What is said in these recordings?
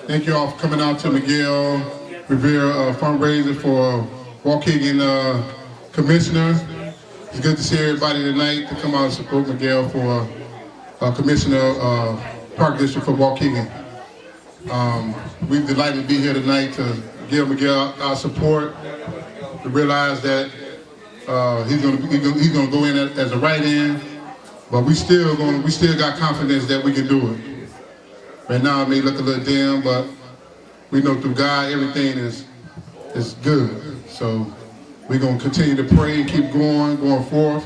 Thank you all for coming out to Miguel Rivera fundraiser for Waukegan Commissioner. It's good to see everybody tonight to come out and support Miguel for Commissioner Park District for Waukegan. We're delighted to be here tonight to give Miguel our support, to realize that he's gonna go in as a write-in, but we still got confidence that we can do it. Right now it may look a little dim, but we know through God everything is good. So we're gonna continue to pray and keep going forth.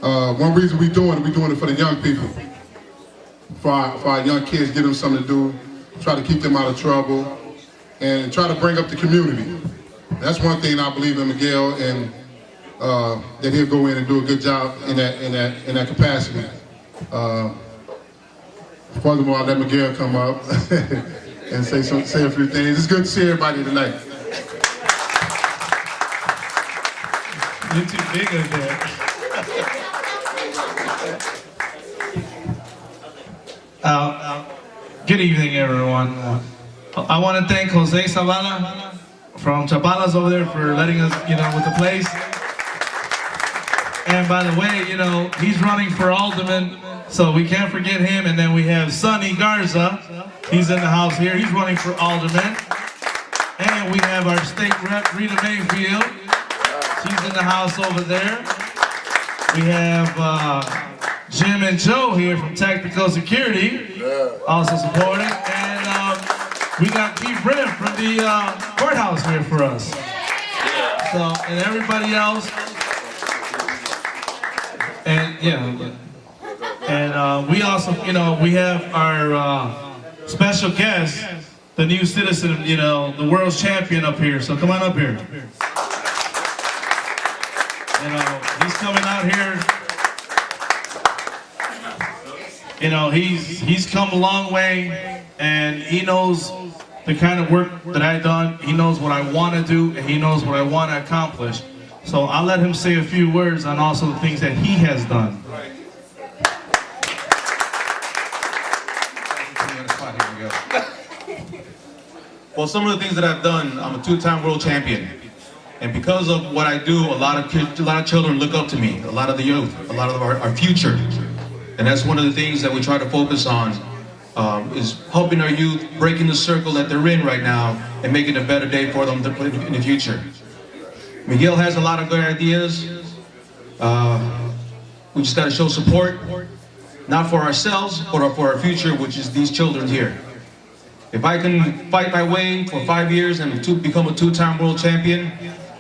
One reason we're doing it for the young people, for our young kids, give them something to do, try to keep them out of trouble, and try to bring up the community. That's one thing I believe in Miguel, and that he'll go in and do a good job in that capacity. Furthermore, I'll let Miguel come up and say a few things. It's good to see everybody tonight. You're too big up there. Good evening, everyone. I want to thank Jose Zavala from Chapalas over there for letting us, with the place. And by the way, he's running for alderman, so we can't forget him. And then we have Sonny Garza. He's in the house here. He's running for alderman. And we have our state rep, Rita Mayfield. She's in the house over there. We have Jim and Joe here from Tactical Security, also supporting. And we got Keith Brennan from the courthouse here for us. So, and everybody else. And we also, we have our special guest, the new citizen, the world's champion up here. So come on up here. He's coming out here. He's come a long way, and he knows the kind of work that I've done. He knows what I want to do, and he knows what I want to accomplish. So I'll let him say a few words on also the things that he has done. Well, some of the things that I've done, I'm a two-time world champion. And because of what I do, a lot of children look up to me, a lot of the youth, a lot of our future. And that's one of the things that we try to focus on, is helping our youth, breaking the circle that they're in right now, and making a better day for them in the future. Miguel has a lot of good ideas. We just got to show support, not for ourselves, but for our future, which is these children here. If I can fight my way for 5 years and become a two-time world champion,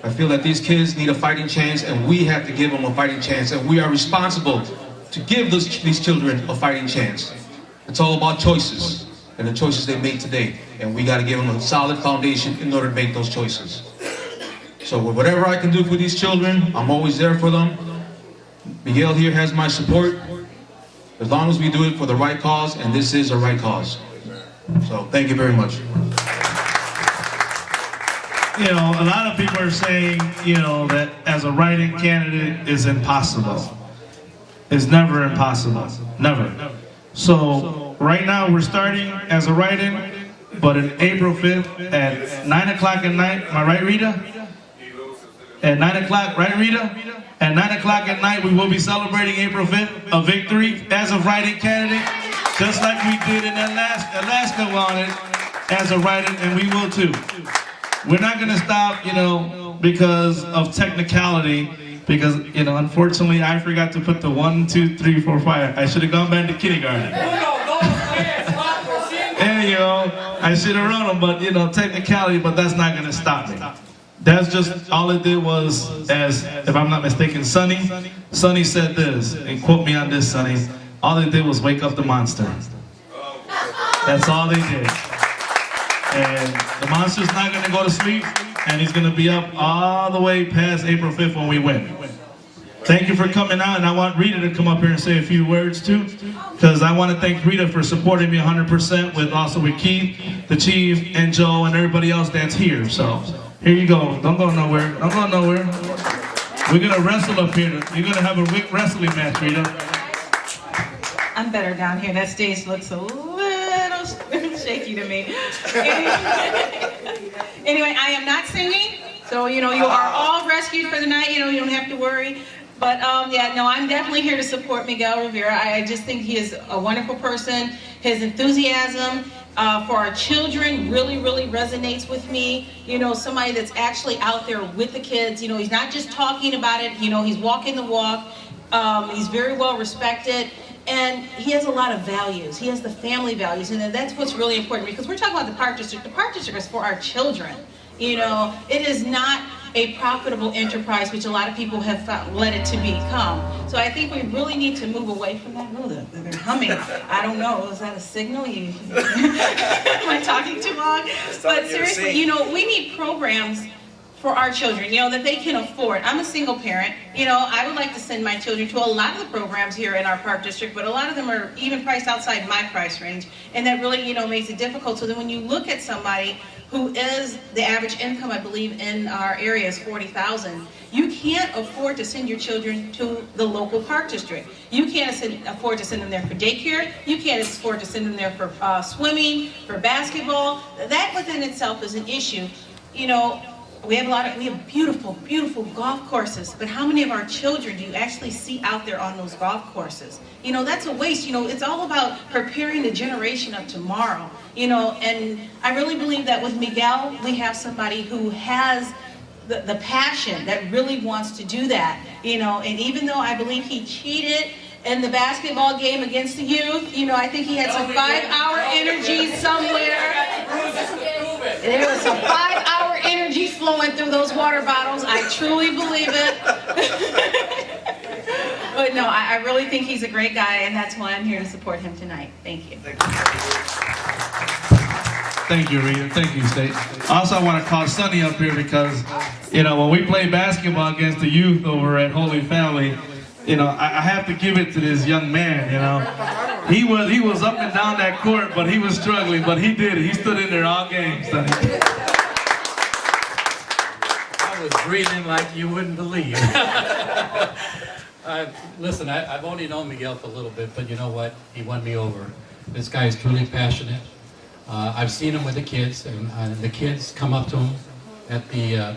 I feel that these kids need a fighting chance, and we have to give them a fighting chance, and we are responsible to give these children a fighting chance. It's all about choices, and the choices they make today, and we got to give them a solid foundation in order to make those choices. So whatever I can do for these children, I'm always there for them. Miguel here has my support, as long as we do it for the right cause, and this is a right cause. So thank you very much. A lot of people are saying, that as a write-in candidate is impossible. It's never impossible, never. So right now we're starting as a write-in, but in April 5th at 9 o'clock at night, am I right, Rita? At 9 o'clock, right, Rita? At 9 o'clock at night, we will be celebrating April 5th, a victory as a write-in candidate, just like we did in Alaska wanted as a write-in, and we will too. We're not going to stop, because of technicality, because, unfortunately, I forgot to put the 1, 2, 3, 4, 5. I should have gone back to kindergarten. And, I should have run them, but, technicality, but that's not going to stop me. That's just, all it did was, if I'm not mistaken, Sonny said this, and quote me on this, Sonny, all they did was wake up the monster. That's all they did. And the monster's not going to go to sleep, and he's going to be up all the way past April 5th when we win. Thank you for coming out, and I want Rita to come up here and say a few words too, because I want to thank Rita for supporting me 100% with Keith, the Chief, and Joe, and everybody else that's here. So here you go. Don't go nowhere. Don't go nowhere. We're going to wrestle up here. You're going to have a wrestling match, Rita. I'm better down here. That stage looks a little shaky to me. Anyway, I am not singing, so you are all rescued for the night. You don't have to worry. But yeah, no, I'm definitely here to support Miguel Rivera. I just think he is a wonderful person. His enthusiasm for our children really, really resonates with me. Somebody that's actually out there with the kids. He's not just talking about it. He's walking the walk. He's very well respected. And he has a lot of values. He has the family values. And that's what's really important, because we're talking about the Park District. The Park District is for our children. It is not a profitable enterprise, which a lot of people have led it to become. So I think we really need to move away from that. Oh, they're humming. I don't know. Is that a signal? Am I talking too long? But seriously, we need programs for our children, that they can afford. I'm a single parent. I would like to send my children to a lot of the programs here in our Park District, but a lot of them are even priced outside my price range, and that really, makes it difficult. So then when you look at somebody who is, the average income, I believe, in our area is $40,000, you can't afford to send your children to the local Park District. You can't afford to send them there for daycare. You can't afford to send them there for swimming, for basketball. That within itself is an issue. We have beautiful, beautiful golf courses, but how many of our children do you actually see out there on those golf courses? That's a waste. It's all about preparing the generation of tomorrow. And I really believe that with Miguel, we have somebody who has the passion that really wants to do that. And even though I believe he cheated in the basketball game against the youth, I think he had some 5-hour energy somewhere. There was some 5-hour energy flowing through those water bottles. I truly believe it. But no, I really think he's a great guy, and that's why I'm here to support him tonight. Thank you. Thank you, Rita. Thank you, State. Also, I want to call Sonny up here because, when we play basketball against the youth over at Holy Family, I have to give it to this young man, He was up and down that court, but he was struggling, but he did it. He stood in there all game, Sonny. I was breathing like you wouldn't believe. Listen, I've only known Miguel for a little bit, but you know what? He won me over. This guy is truly passionate. I've seen him with the kids, and the kids come up to him at the, at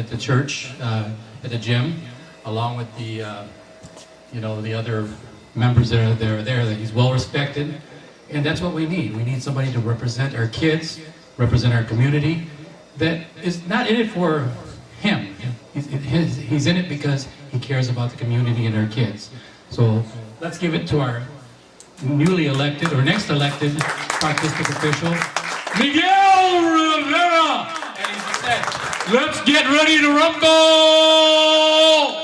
the church, at the gym, along with the, the other members that are there, that he's well respected. And that's what we need. We need somebody to represent our kids, represent our community, that is not in it for him. He's in it because he cares about the community and our kids. So let's give it to our newly elected, or next elected, Park District official, Miguel Rivera! And he said, let's get ready to rumble!